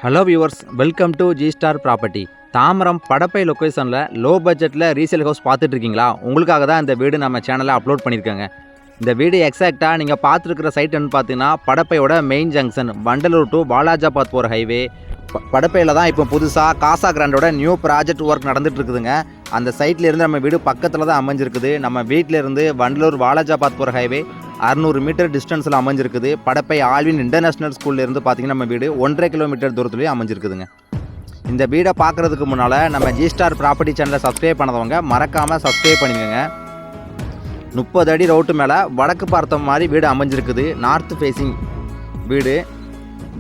Hello viewers, welcome to G star property. Tambaram Padappai லொக்கேஷனில் low பட்ஜெட்டில் resale house பார்த்துட்டு இருக்கீங்களா? உங்களுக்காக தான் இந்த வீடு நம்ம சேனலில் அப்லோட் பண்ணியிருக்கேங்க. இந்த வீடு எக்ஸாக்டாக நீங்கள் பார்த்துருக்கிற சைட் பார்த்தீங்கன்னா படப்பையோட main junction, Vandalur to Walajabad போகிற ஹைவே. படப்பையில் தான் இப்போ புதுசாக காசா கிராண்டோட நியூ ப்ராஜெக்ட் ஒர்க் நடந்துட்டு இருக்குதுங்க. அந்த சைட்லேருந்து நம்ம வீடு பக்கத்தில் தான் அமைஞ்சிருக்குது. நம்ம வீட்டிலேருந்து வண்டலூர் வாலாஜாபாத் போகிற ஹைவே 600 மீட்டர் டிஸ்டன்ஸில் அமைஞ்சிருக்குது. படப்பை ஆல்வின் இன்டர்நேஷ்னல் ஸ்கூல்லேருந்து பார்த்தீங்கன்னா நம்ம வீடு 1.5 கிலோமீட்டர் தூரத்துலேயே அமைஞ்சிருக்குதுங்க. இந்த வீடை பார்க்குறதுக்கு முன்னால் நம்ம ஜி ஸ்டார் ப்ராப்பர்ட்டி சேனலை சப்ஸ்கிரைப் பண்ணதவங்க மறக்காமல் சப்ஸ்கிரைப் பண்ணிக்கோங்க. 30 அடி ரோட்டு மேலே வடக்கு பார்த்த மாதிரி வீடு அமைஞ்சிருக்குது. நார்த் ஃபேஸிங் வீடு.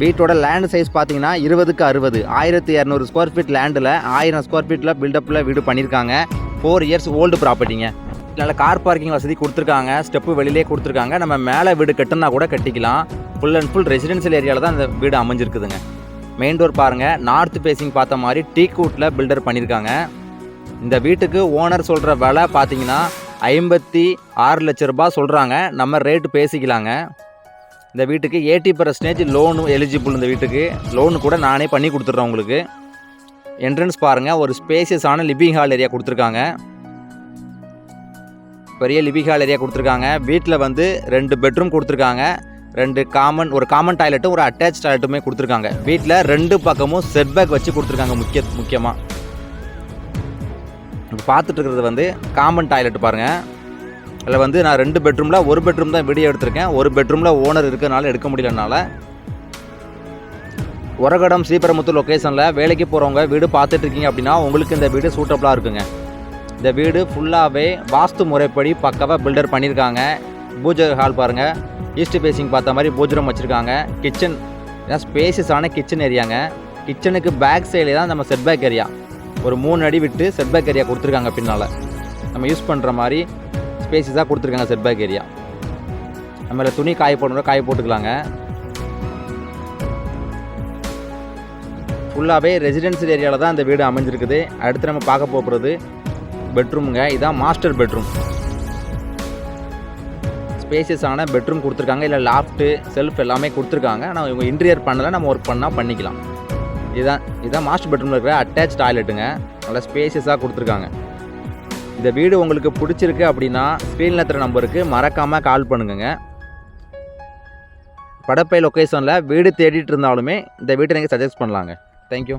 வீட்டோட லேண்ட் சைஸ் பார்த்தீங்கன்னா 20க்கு 60, 1200 ஸ்கொயர் ஃபீட் லேண்டில் 1000 ஸ்கொயர் ஃபீட்டில் பில்டப்பில் வீடு பண்ணியிருக்காங்க. 4 இயர்ஸ் ஓல்டு ப்ராப்பர்ட்டிங்க. நல்ல கார் பார்க்கிங் வசதி கொடுத்துருக்காங்க. ஸ்டெப்பு வெளியிலே கொடுத்துருக்காங்க. நம்ம மேலே வீடு கட்டுனா கூட கட்டிக்கலாம். ஃபுல் அண்ட் ஃபுல் ரெசிடென்ஷியல் ஏரியாவில் தான் இந்த வீடு அமைஞ்சிருக்குதுங்க. மெயின் டோர் பாருங்கள், நார்த் ஃபேஸிங் பார்த்த மாதிரி டீக்கூட்டில் பில்டர் பண்ணியிருக்காங்க. இந்த வீட்டுக்கு ஓனர் சொல்கிற விலை பார்த்தீங்கன்னா 56 லட்ச ரூபாய் சொல்கிறாங்க. நம்ம ரேட்டு பேசிக்கலாங்க. இந்த வீட்டுக்கு 80% லோனு எலிஜிபிள். இந்த வீட்டுக்கு லோனு கூட நானே பண்ணி கொடுத்துட்றேன் உங்களுக்கு. என்ட்ரன்ஸ் பாருங்கள், ஒரு ஸ்பேசியஸான லிவிங் ஹால் ஏரியா கொடுத்துருக்காங்க. பெரிய லிவிங் ஹால் ஏரியா கொடுத்துருக்காங்க. வீட்டில் 2 பெட்ரூம் கொடுத்துருக்காங்க. ஒரு காமன் டாய்லெட்டும் ஒரு அட்டாச் டாய்லெட்டுமே கொடுத்துருக்காங்க. வீட்டில் 2 பக்கமும் செட்பேக் வச்சு கொடுத்துருக்காங்க. முக்கியமாக இப்போ பார்த்துட்டு இருக்கிறது காமன் டாய்லெட் பாருங்கள். அதில் நான் 2 பெட்ரூமில் 1 பெட்ரூம் தான் வீடியோ எடுத்திருக்கேன். 1 பெட்ரூமில் ஓனர் இருக்கிறனால எடுக்க முடியலனால. உரகடம் ஸ்ரீபெரும்புத்தூர் லொக்கேஷனில் வேலைக்கு போகிறவங்க வீடு பார்த்துட்டு இருக்கீங்க அப்படின்னா உங்களுக்கு இந்த வீடு சூட்டபுளாக இருக்குங்க. இந்த வீடு ஃபுல்லாகவே வாஸ்து முறைப்படி பக்காவாக பில்டர் பண்ணியிருக்காங்க. பூஜை ஹால் பாருங்கள், ஈஸ்ட் ஃபேஸிங் பார்த்த மாதிரி பூஜரம் வச்சுருக்காங்க. கிச்சன் ஸ்பேசியஸான கிச்சன் ஏரியாங்க. கிச்சனுக்கு பேக் சைடில் தான் நம்ம செட்பேக் ஏரியா, ஒரு 3 அடி விட்டு செட்பேக் ஏரியா கொடுத்துருக்காங்க. பின்னால் நம்ம யூஸ் பண்ணுற மாதிரி ஸ்பேசியஸாக கொடுத்துருக்காங்க செட்பேக் ஏரியா. நம்மள துணி காய போட்டுக்கலாங்க. ஃபுல்லாகவே ரெசிடென்சியல் ஏரியாவில் தான் இந்த வீடு அமைஞ்சிருக்குது. அடுத்து நம்ம பார்க்க போகிறது பெட்ரூமுங்க. இதான் மாஸ்டர் பெட்ரூம். ஸ்பேசியஸான பெட்ரூம் கொடுத்துருக்காங்க. இல்லை லாஃப்ட்டு, செல்ஃப் எல்லாமே கொடுத்துருக்காங்க. ஆனால் இவங்க இன்டீரியர் பண்ணலை, நம்ம ஒர்க் பண்ணால் பண்ணிக்கலாம். இதுதான் மாஸ்டர் பெட்ரூமில் இருக்கிற அட்டாச் டாய்லெட்டுங்க. நல்லா ஸ்பேசியஸாக கொடுத்துருக்காங்க. இந்த வீடு உங்களுக்கு பிடிச்சிருக்கு அப்படின்னா ஸ்க்ரீனில் இருக்கிற நம்பருக்கு மறக்காமல் கால் பண்ணுங்க. படப்பை லொக்கேஷனில் வீடு தேடிட்டு இருந்தாலுமே இந்த வீட்டை நீங்கள் சஜஸ்ட் பண்ணலாங்க. தேங்க்யூ.